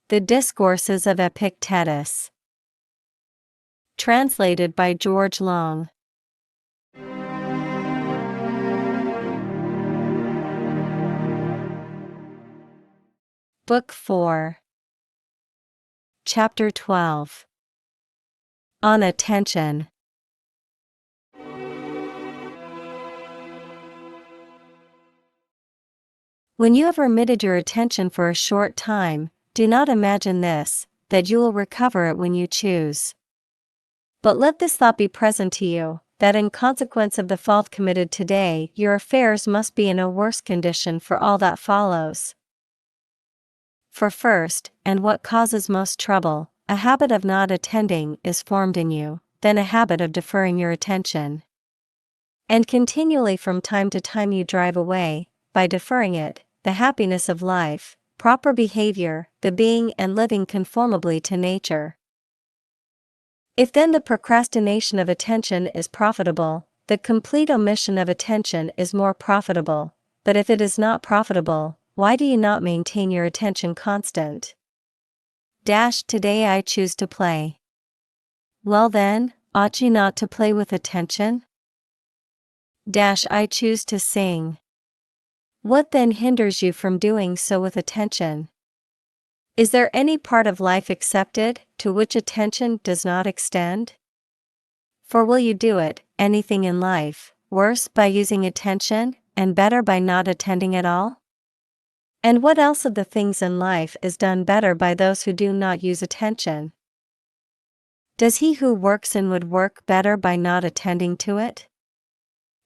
The Discourses of Epictetus. Translated by George Long. Book 4. Chapter 12. On Attention. When you have remitted your attention for a short time, do not imagine this, that you will recover it when you choose. But let this thought be present to you, that in consequence of the fault committed today, your affairs must be in a worse condition for all that follows. For first, and what causes most trouble, a habit of not attending is formed in you, then a habit of deferring your attention. And continually from time to time you drive away, by deferring it, the happiness of life, proper behavior, the being and living conformably to nature. If then the procrastination of attention is profitable, the complete omission of attention is more profitable, but if it is not profitable, why do you not maintain your attention constant? Today I choose to play. Well then, ought you not to play with attention? I choose to sing. What then hinders you from doing so with attention? Is there any part of life excepted, to which attention does not extend? For will you do it, anything in life, worse by using attention, and better by not attending at all? And what else of the things in life is done better by those who do not use attention? Does he who works in wood work better by not attending to it?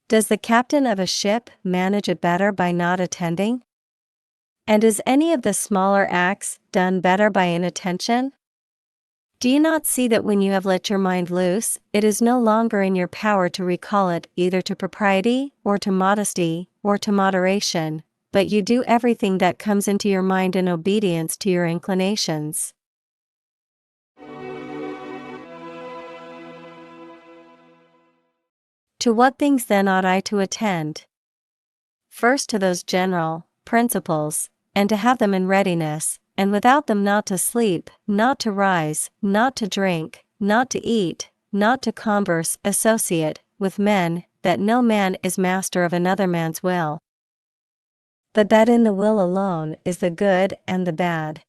Does the captain of a ship manage it better by not attending? And is any of the smaller acts done better by inattention? Do you not see that when you have let your mind loose, it is no longer in your power to recall it either to propriety, or to modesty, or to moderation, but you do everything that comes into your mind in obedience to your inclinations? To what things then ought I to attend? First to those general principles, and to have them in readiness, and without them not to sleep, not to rise, not to drink, not to eat, not to converse, associate with men, that no man is master of another man's will, but that in the will alone is the good and the bad.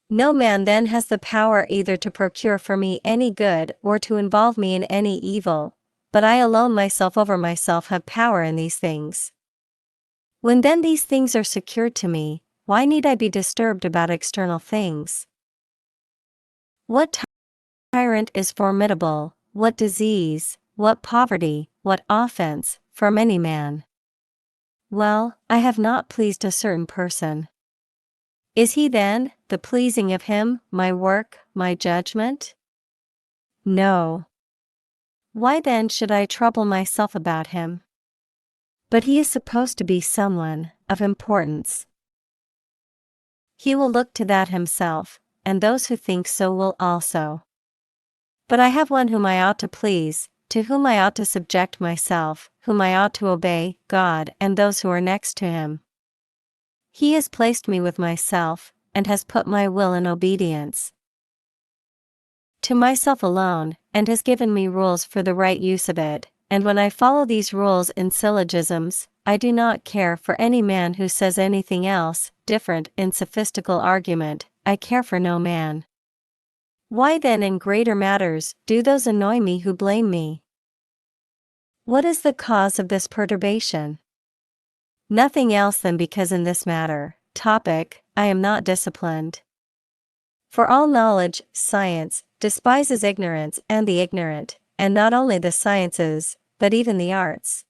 No man then has the power either to procure for me any good or to involve me in any evil, but I alone myself over myself have power in these things. When then these things are secured to me, why need I be disturbed about external things? What tyrant is formidable, what disease, what poverty, what offense, from any man? Well, I have not pleased a certain person. Is he then, the pleasing of him, my work, my judgment? No. Why then should I trouble myself about him? But he is supposed to be someone of importance. He will look to that himself, and those who think so will also. But I have one whom I ought to please, to whom I ought to subject myself, whom I ought to obey, God and those who are next to him. He has placed me with myself, and has put my will in obedience to myself alone, and has given me rules for the right use of it, and when I follow these rules in syllogisms, I do not care for any man who says anything else, different in sophistical argument, I care for no man. Why then in greater matters do those annoy me who blame me? What is the cause of this perturbation? Nothing else than because in this matter, topic, I am not disciplined. For all knowledge, science, despises ignorance and the ignorant, and not only the sciences, but even the arts.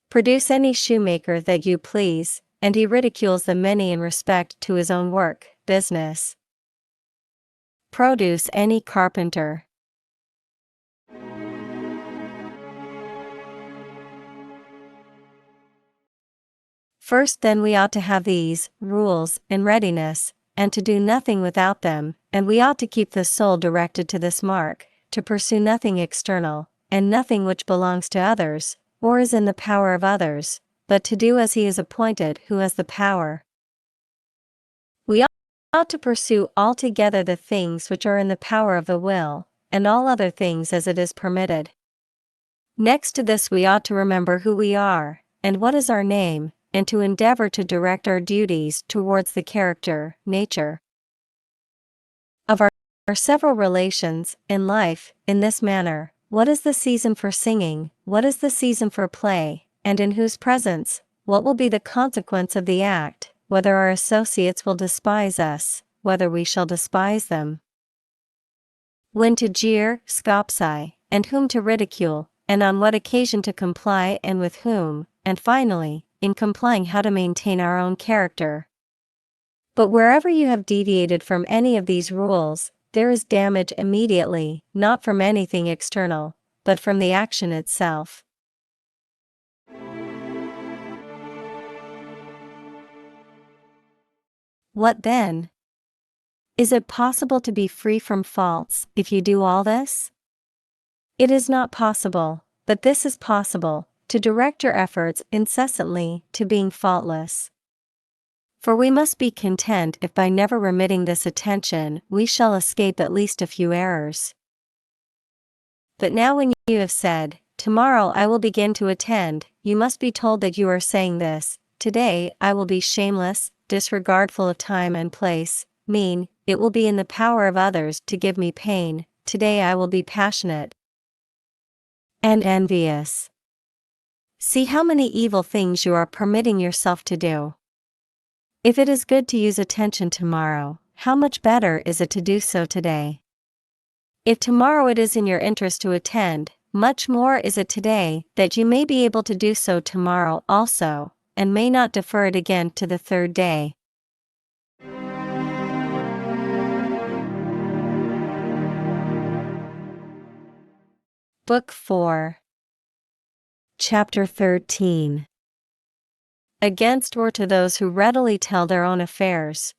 Produce any shoemaker that you please, and he ridicules the many in respect to his own work, business. Produce any carpenter. First then we ought to have these rules in readiness, and to do nothing without them, and we ought to keep the soul directed to this mark, to pursue nothing external, and nothing which belongs to others, or is in the power of others, but to do as he is appointed who has the power. We ought to pursue altogether the things which are in the power of the will, and all other things as it is permitted. Next to this we ought to remember who we are, and what is our name, and to endeavor to direct our duties towards the character, nature of our several relations in life, in this manner: what is the season for singing, what is the season for play, and in whose presence, what will be the consequence of the act, whether our associates will despise us, whether we shall despise them. When to jeer, scopsi, and whom to ridicule, and on what occasion to comply and with whom, and finally, in complying how to maintain our own character. But wherever you have deviated from any of these rules, there is damage immediately, not from anything external, but from the action itself. What then? Is it possible to be free from faults if you do all this? It is not possible, but this is possible: to direct your efforts incessantly to being faultless. For we must be content if by never remitting this attention we shall escape at least a few errors. But now when you have said, "Tomorrow I will begin to attend," you must be told that you are saying this: "Today I will be shameless, disregardful of time and place, mean, it will be in the power of others to give me pain, today I will be passionate and envious." See how many evil things you are permitting yourself to do. If it is good to use attention tomorrow, how much better is it to do so today? If tomorrow it is in your interest to attend, much more is it today that you may be able to do so tomorrow also, and may not defer it again to the third day. Book 4, Chapter 13. Against or to those who readily tell their own affairs.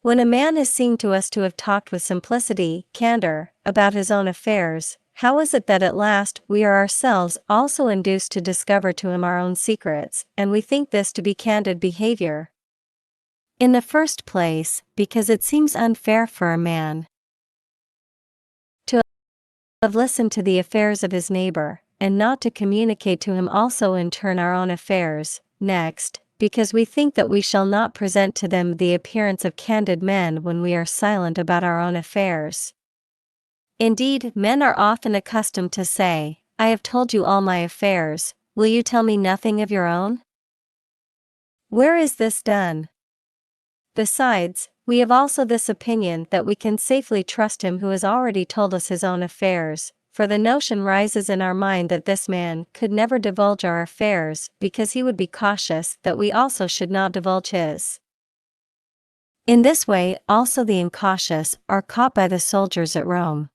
When a man is seen to us to have talked with simplicity, candor, about his own affairs, how is it that at last we are ourselves also induced to discover to him our own secrets, and we think this to be candid behavior? In the first place, because it seems unfair for a man to have listened to the affairs of his neighbor, and not to communicate to him also in turn our own affairs. Next, because we think that we shall not present to them the appearance of candid men when we are silent about our own affairs. Indeed, men are often accustomed to say, "I have told you all my affairs, will you tell me nothing of your own?" Where is this done? Besides, we have also this opinion that we can safely trust him who has already told us his own affairs, for the notion rises in our mind that this man could never divulge our affairs because he would be cautious that we also should not divulge his. In this way also the incautious are caught by the soldiers at Rome.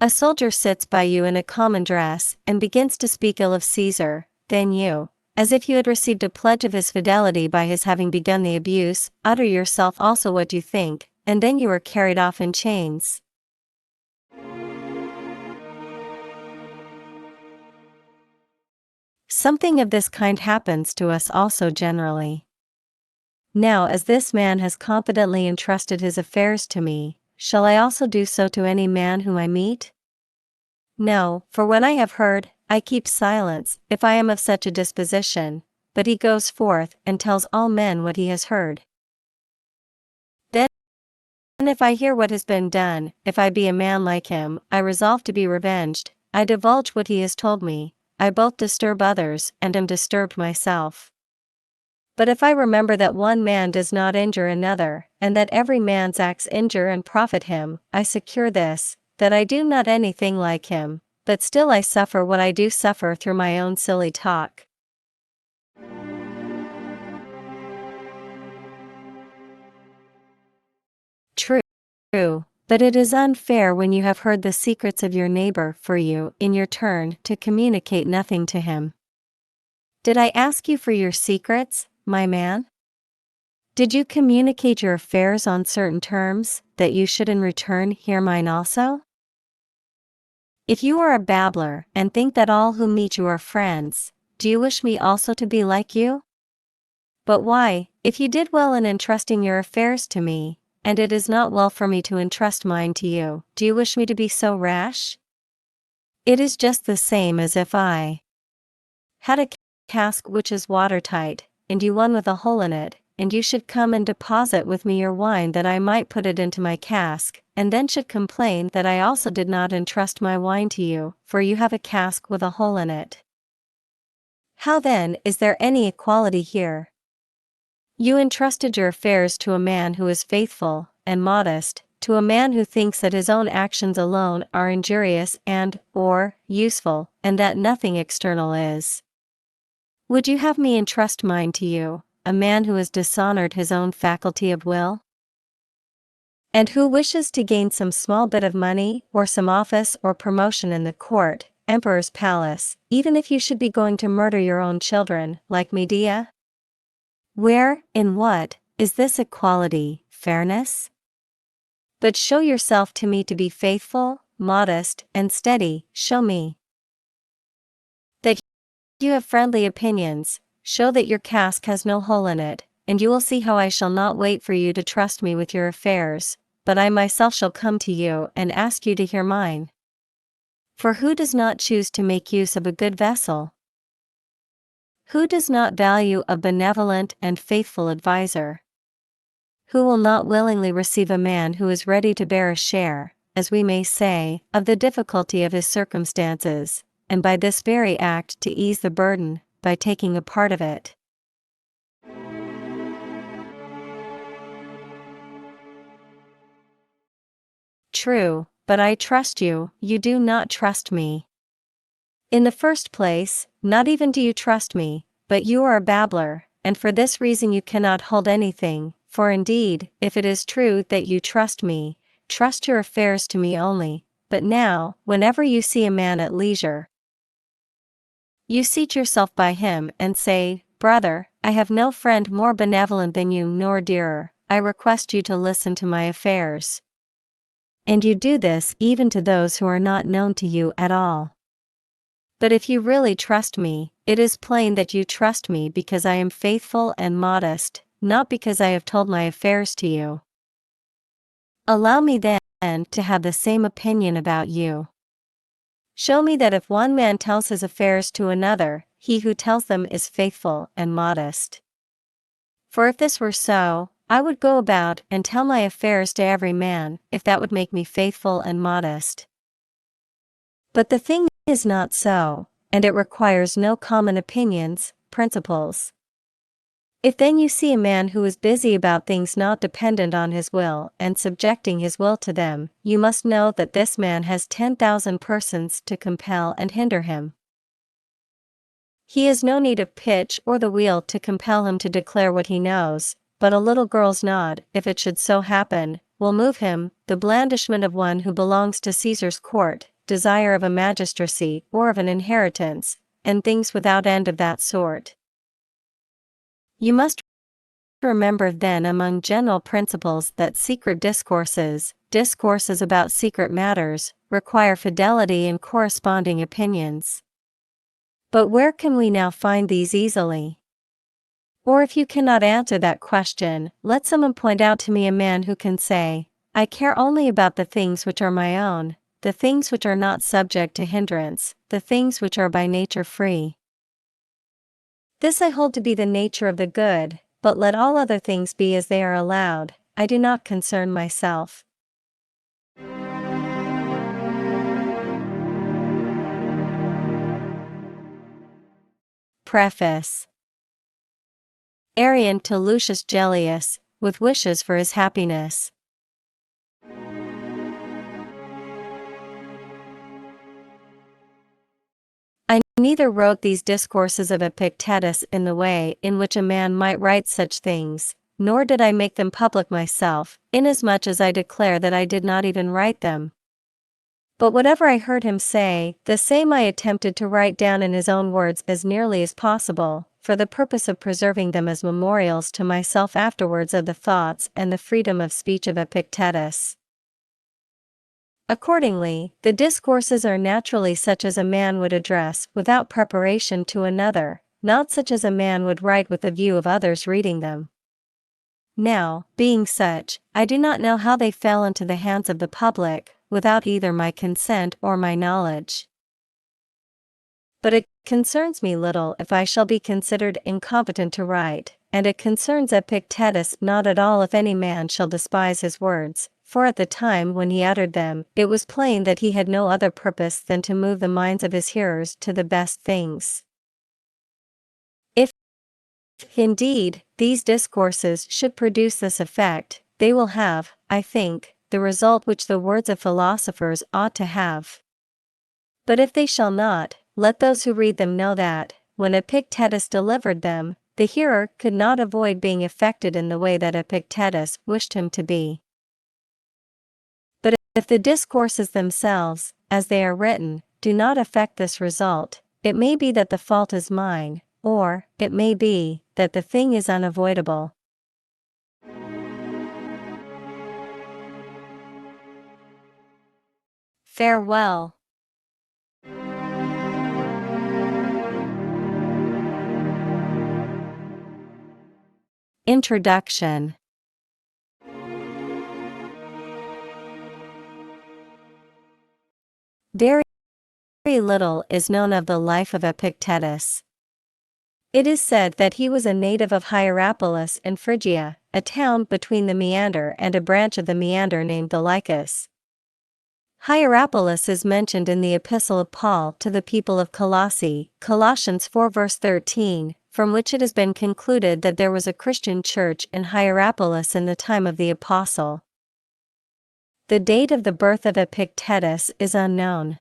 A soldier sits by you in a common dress and begins to speak ill of Caesar, then you, as if you had received a pledge of his fidelity by his having begun the abuse, utter yourself also what you think, and then you are carried off in chains. Something of this kind happens to us also generally. Now as this man has confidently entrusted his affairs to me, shall I also do so to any man whom I meet? No, for when I have heard, I keep silence, if I am of such a disposition, but he goes forth and tells all men what he has heard. Then if I hear what has been done, if I be a man like him, I resolve to be revenged, I divulge what he has told me, I both disturb others and am disturbed myself. But if I remember that one man does not injure another, and that every man's acts injure and profit him, I secure this, that I do not anything like him, but still I suffer what I do suffer through my own silly talk. True, but it is unfair when you have heard the secrets of your neighbor for you, in your turn, to communicate nothing to him. Did I ask you for your secrets, my man? Did you communicate your affairs on certain terms, that you should in return hear mine also? If you are a babbler and think that all who meet you are friends, do you wish me also to be like you? But why, if you did well in entrusting your affairs to me, and it is not well for me to entrust mine to you, do you wish me to be so rash? It is just the same as if I had a cask which is watertight, and you one with a hole in it, and you should come and deposit with me your wine that I might put it into my cask, and then should complain that I also did not entrust my wine to you, for you have a cask with a hole in it. How then is there any equality here? You entrusted your affairs to a man who is faithful and modest, to a man who thinks that his own actions alone are injurious and/or useful, and that nothing external is. Would you have me entrust mine to you, a man who has dishonored his own faculty of will? And who wishes to gain some small bit of money, or some office or promotion in the court, emperor's palace, even if you should be going to murder your own children, like Medea? Where, in what, is this equality, fairness? But show yourself to me to be faithful, modest, and steady. Show me that you have friendly opinions, show that your cask has no hole in it, and you will see how I shall not wait for you to trust me with your affairs, but I myself shall come to you and ask you to hear mine. For who does not choose to make use of a good vessel? Who does not value a benevolent and faithful adviser? Who will not willingly receive a man who is ready to bear a share, as we may say, of the difficulty of his circumstances, and by this very act to ease the burden, by taking a part of it? True, but I trust you, you do not trust me. In the first place, not even do you trust me, but you are a babbler, and for this reason you cannot hold anything, for indeed, if it is true that you trust me, trust your affairs to me only. But now, whenever you see a man at leisure, you seat yourself by him and say, "Brother, I have no friend more benevolent than you nor dearer, I request you to listen to my affairs." And you do this even to those who are not known to you at all. But if you really trust me, it is plain that you trust me because I am faithful and modest, not because I have told my affairs to you. Allow me then to have the same opinion about you. Show me that if one man tells his affairs to another, he who tells them is faithful and modest. For if this were so, I would go about and tell my affairs to every man, if that would make me faithful and modest. But the thing is not so, and it requires no common opinions, principles. If then you see a man who is busy about things not dependent on his will and subjecting his will to them, you must know that this man has 10,000 persons to compel and hinder him. He has no need of pitch or the wheel to compel him to declare what he knows, but a little girl's nod, if it should so happen, will move him, the blandishment of one who belongs to Caesar's court, desire of a magistracy or of an inheritance, and things without end of that sort. You must remember then among general principles that secret discourses about secret matters, require fidelity and corresponding opinions. But where can we now find these easily? Or if you cannot answer that question, let someone point out to me a man who can say, "I care only about the things which are my own, the things which are not subject to hindrance, the things which are by nature free." This I hold to be the nature of the good, but let all other things be as they are allowed, I do not concern myself. Preface. Arian to Lucius Gellius, with wishes for his happiness. I neither wrote these discourses of Epictetus in the way in which a man might write such things, nor did I make them public myself, inasmuch as I declare that I did not even write them. But whatever I heard him say, the same I attempted to write down in his own words as nearly as possible, for the purpose of preserving them as memorials to myself afterwards of the thoughts and the freedom of speech of Epictetus. Accordingly, the discourses are naturally such as a man would address without preparation to another, not such as a man would write with the view of others reading them. Now, being such, I do not know how they fell into the hands of the public, without either my consent or my knowledge. But it concerns me little if I shall be considered incompetent to write, and it concerns Epictetus not at all if any man shall despise his words, for at the time when he uttered them, it was plain that he had no other purpose than to move the minds of his hearers to the best things. If, indeed, these discourses should produce this effect, they will have, I think, the result which the words of philosophers ought to have. But if they shall not, let those who read them know that, when Epictetus delivered them, the hearer could not avoid being affected in the way that Epictetus wished him to be. But if the discourses themselves, as they are written, do not affect this result, it may be that the fault is mine, or, it may be, that the thing is unavoidable. Farewell. Introduction. Very little is known of the life of Epictetus. It is said that he was a native of Hierapolis in Phrygia, a town between the Meander and a branch of the Meander named the Lycus. Hierapolis is mentioned in the Epistle of Paul to the people of Colossae, Colossians 4 verse 13, from which it has been concluded that there was a Christian church in Hierapolis in the time of the Apostle. The date of the birth of Epictetus is unknown.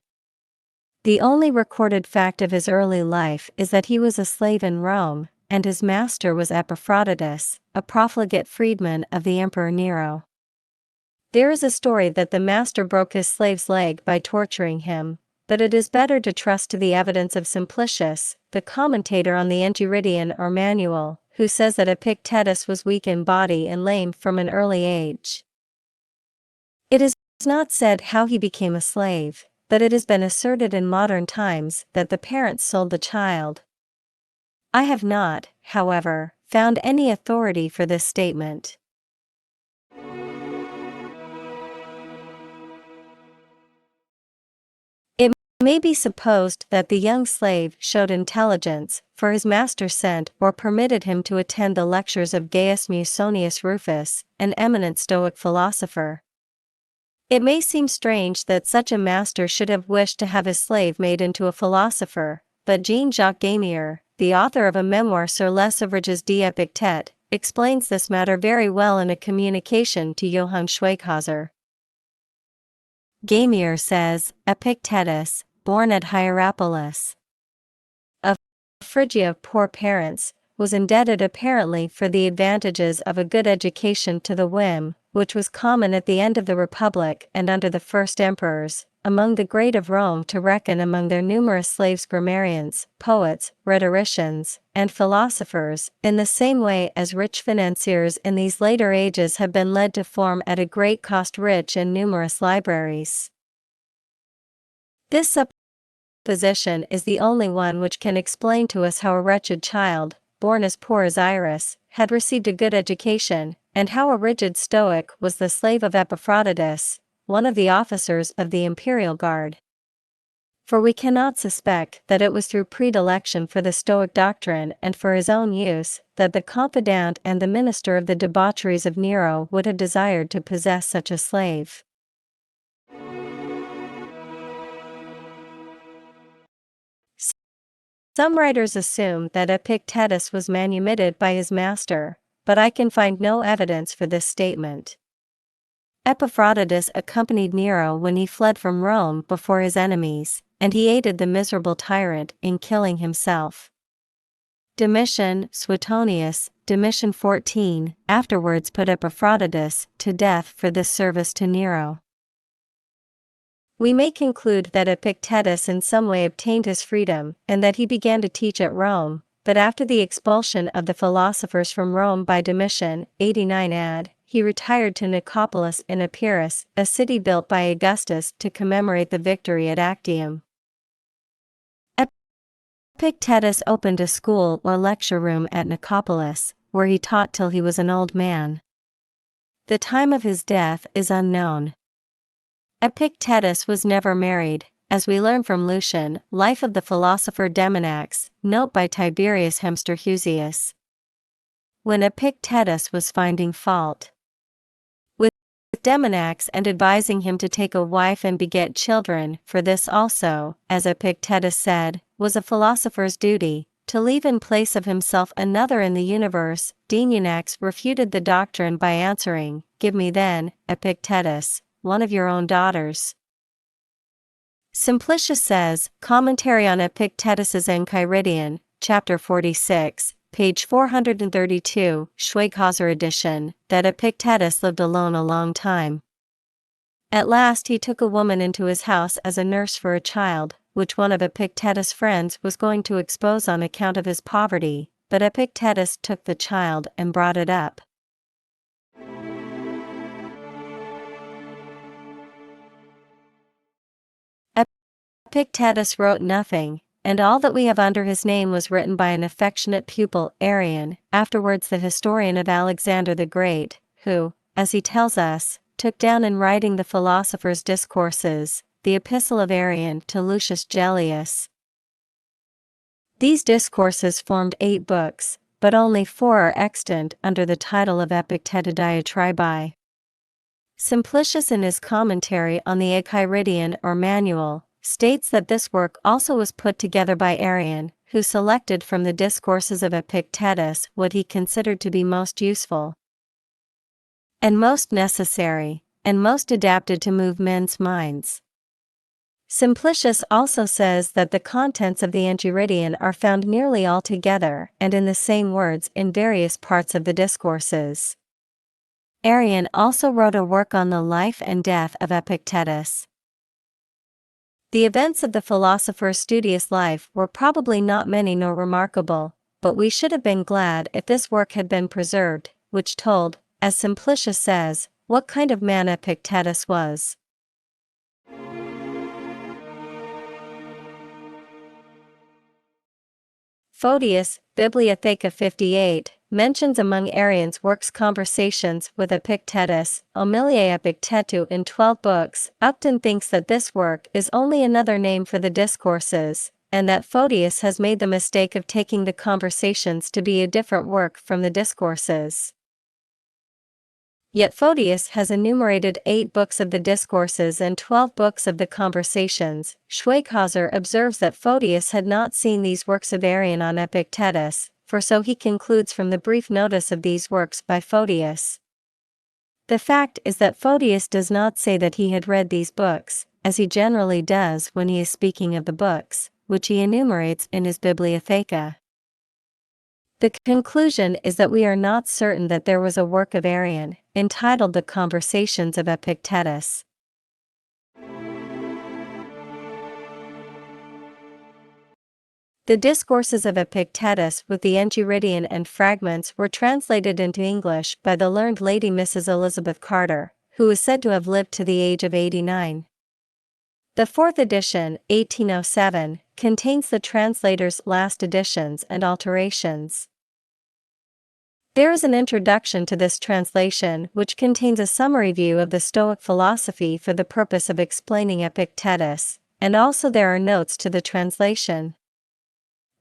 The only recorded fact of his early life is that he was a slave in Rome, and his master was Epictetus, a profligate freedman of the Emperor Nero. There is a story that the master broke his slave's leg by torturing him, but it is better to trust to the evidence of Simplicius, the commentator on the Enchiridion or Manual, who says that Epictetus was weak in body and lame from an early age. It is not said how he became a slave, but it has been asserted in modern times that the parents sold the child. I have not, however, found any authority for this statement. It may be supposed that the young slave showed intelligence, for his master sent or permitted him to attend the lectures of Gaius Musonius Rufus, an eminent Stoic philosopher. It may seem strange that such a master should have wished to have his slave made into a philosopher, but Jean-Jacques Gamier, the author of a memoir sur les ouvrages d'Épictète, explains this matter very well in a communication to Johann Schweighöser. Gamier says, Epictetus, born at Hierapolis, of Phrygia of poor parents, was indebted apparently for the advantages of a good education to the whim, which was common at the end of the Republic and under the first emperors, among the great of Rome to reckon among their numerous slaves grammarians, poets, rhetoricians, and philosophers, in the same way as rich financiers in these later ages have been led to form at a great cost rich and numerous libraries. This supposition is the only one which can explain to us how a wretched child, born as poor as Iris, had received a good education, and how a rigid Stoic was the slave of Epictetus, one of the officers of the imperial guard. For we cannot suspect that it was through predilection for the Stoic doctrine and for his own use, that the confidant and the minister of the debaucheries of Nero would have desired to possess such a slave. Some writers assume that Epictetus was manumitted by his master, but I can find no evidence for this statement. Epictetus accompanied Nero when he fled from Rome before his enemies, and he aided the miserable tyrant in killing himself. Domitian, Suetonius, Domitian 14, afterwards put Epictetus to death for this service to Nero. We may conclude that Epictetus in some way obtained his freedom, and that he began to teach at Rome, but after the expulsion of the philosophers from Rome by Domitian, 89 AD, he retired to Nicopolis in Epirus, a city built by Augustus to commemorate the victory at Actium. Epictetus opened a school or lecture room at Nicopolis, where he taught till he was an old man. The time of his death is unknown. Epictetus was never married, as we learn from Lucian, Life of the Philosopher Demonax, note by Tiberius Hemsterhusius. When Epictetus was finding fault with Demonax and advising him to take a wife and beget children, for this also, as Epictetus said, was a philosopher's duty, to leave in place of himself another in the universe, Demonax refuted the doctrine by answering, "Give me then, Epictetus, one of your own daughters." Simplicius says, Commentary on Epictetus's Enchiridion, chapter 46, page 432, Schweighauser edition, that Epictetus lived alone a long time. At last he took a woman into his house as a nurse for a child, which one of Epictetus' friends was going to expose on account of his poverty, but Epictetus took the child and brought it up. Epictetus wrote nothing, and all that we have under his name was written by an affectionate pupil, Arrian, afterwards the historian of Alexander the Great, who, as he tells us, took down in writing the philosopher's Discourses, the epistle of Arrian to Lucius Gellius. These discourses formed 8 books, but only 4 are extant under the title of Epictetodiatribae. Simplicius in his commentary on the Enchiridion or Manual, states that this work also was put together by Arrian, who selected from the discourses of Epictetus what he considered to be most useful and most necessary, and most adapted to move men's minds. Simplicius also says that the contents of the Enchiridion are found nearly all together and in the same words in various parts of the discourses. Arrian also wrote a work on the life and death of Epictetus. The events of the philosopher's studious life were probably not many nor remarkable, but we should have been glad if this work had been preserved, which told, as Simplicius says, what kind of man Epictetus was. Photius, Bibliotheca 58, mentions among Arrian's works conversations with Epictetus, Homiliae Epictetu in 12 books. Upton thinks that this work is only another name for the discourses, and that Photius has made the mistake of taking the conversations to be a different work from the discourses. Yet Photius has enumerated 8 books of the discourses and 12 books of the conversations. Schweighauser observes that Photius had not seen these works of Arrian on Epictetus, for so he concludes from the brief notice of these works by Photius. The fact is that Photius does not say that he had read these books, as he generally does when he is speaking of the books, which he enumerates in his Bibliotheca. The conclusion is that we are not certain that there was a work of Arrian, entitled The Conversations of Epictetus. The Discourses of Epictetus with the Enchiridion and fragments were translated into English by the learned lady Mrs. Elizabeth Carter, who is said to have lived to the age of 89. The 4th edition, 1807, contains the translator's last additions and alterations. There is an introduction to this translation which contains a summary view of the Stoic philosophy for the purpose of explaining Epictetus, and also there are notes to the translation.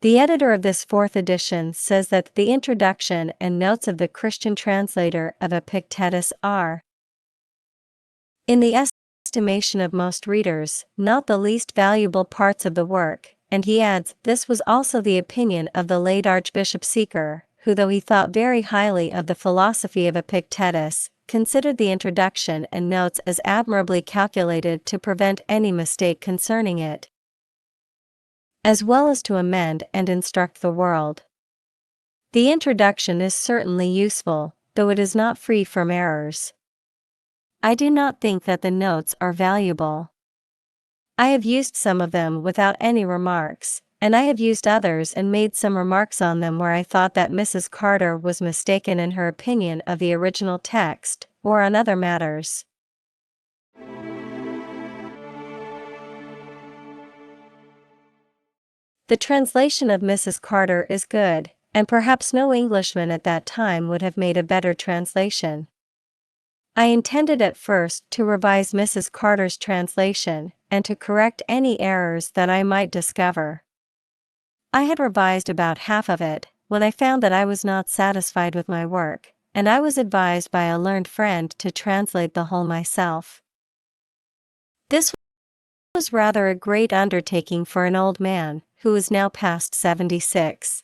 The editor of this 4th edition says that the introduction and notes of the Christian translator of Epictetus are, in the estimation of most readers, not the least valuable parts of the work, and he adds, this was also the opinion of the late Archbishop Seeker, who though he thought very highly of the philosophy of Epictetus, considered the introduction and notes as admirably calculated to prevent any mistake concerning it, as well as to amend and instruct the world. The introduction is certainly useful, though it is not free from errors. I do not think that the notes are valuable. I have used some of them without any remarks, and I have used others and made some remarks on them where I thought that Mrs. Carter was mistaken in her opinion of the original text, or on other matters. The translation of Mrs. Carter is good, and perhaps no Englishman at that time would have made a better translation. I intended at first to revise Mrs. Carter's translation, and to correct any errors that I might discover. I had revised about half of it, when I found that I was not satisfied with my work, and I was advised by a learned friend to translate the whole myself. This was rather a great undertaking for an old man, who is now past 76.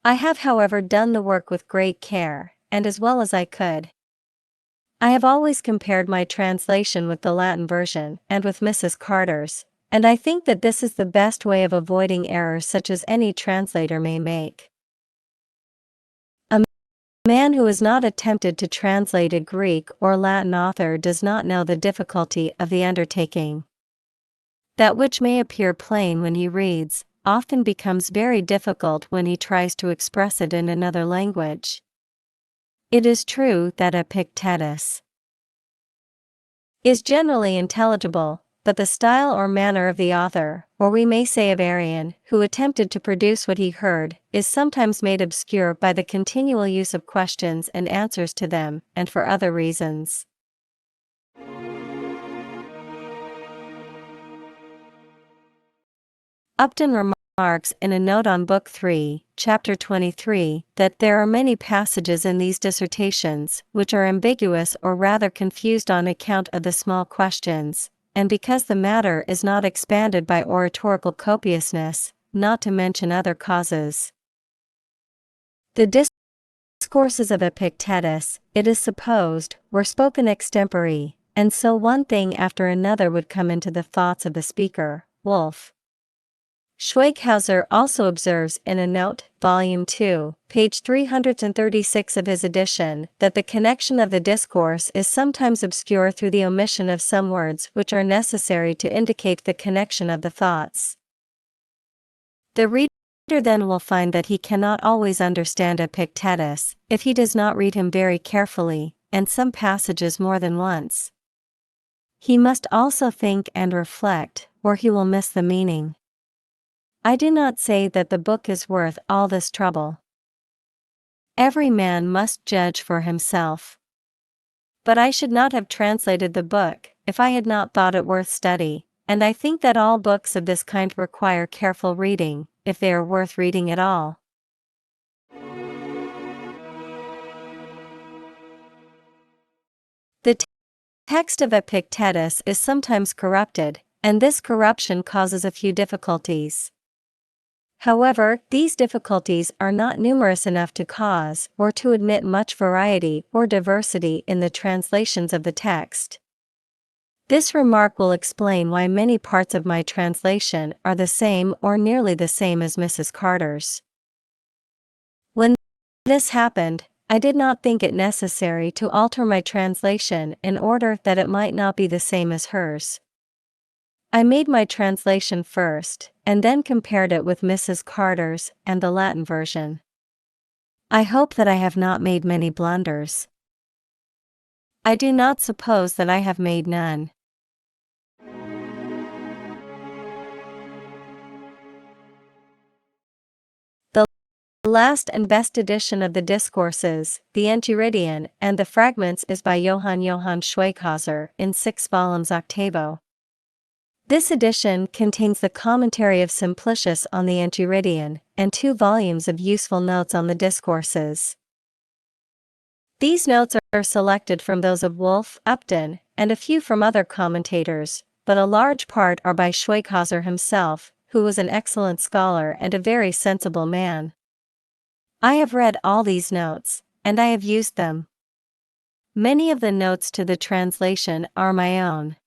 I have, however, done the work with great care, and as well as I could. I have always compared my translation with the Latin version and with Mrs. Carter's, and I think that this is the best way of avoiding errors such as any translator may make. A man who has not attempted to translate a Greek or Latin author does not know the difficulty of the undertaking. That which may appear plain when he reads, often becomes very difficult when he tries to express it in another language. It is true that Epictetus is generally intelligible, but the style or manner of the author, or we may say of Arian, who attempted to produce what he heard, is sometimes made obscure by the continual use of questions and answers to them, and for other reasons. Upton remarks in a note on Book 3, Chapter 23, that there are many passages in these dissertations which are ambiguous or rather confused on account of the small questions, and because the matter is not expanded by oratorical copiousness, not to mention other causes. The discourses of Epictetus, it is supposed, were spoken extempore, and so one thing after another would come into the thoughts of the speaker. Wolf. Schweighauser also observes in a note, Volume 2, page 336 of his edition, that the connection of the discourse is sometimes obscure through the omission of some words which are necessary to indicate the connection of the thoughts. The reader then will find that he cannot always understand Epictetus, if he does not read him very carefully, and some passages more than once. He must also think and reflect, or he will miss the meaning. I do not say that the book is worth all this trouble. Every man must judge for himself. But I should not have translated the book, if I had not thought it worth study, and I think that all books of this kind require careful reading, if they are worth reading at all. The text of Epictetus is sometimes corrupted, and this corruption causes a few difficulties. However, these difficulties are not numerous enough to cause or to admit much variety or diversity in the translations of the text. This remark will explain why many parts of my translation are the same or nearly the same as Mrs. Carter's. When this happened, I did not think it necessary to alter my translation in order that it might not be the same as hers. I made my translation first, and then compared it with Mrs. Carter's and the Latin version. I hope that I have not made many blunders. I do not suppose that I have made none. The last and best edition of the Discourses, the Enchiridion and the Fragments, is by Johann Schweighauser in 6 volumes octavo. This edition contains the commentary of Simplicius on the Enchiridion, and 2 volumes of useful notes on the Discourses. These notes are selected from those of Wolf, Upton, and a few from other commentators, but a large part are by Schweighauser himself, who was an excellent scholar and a very sensible man. I have read all these notes, and I have used them. Many of the notes to the translation are my own.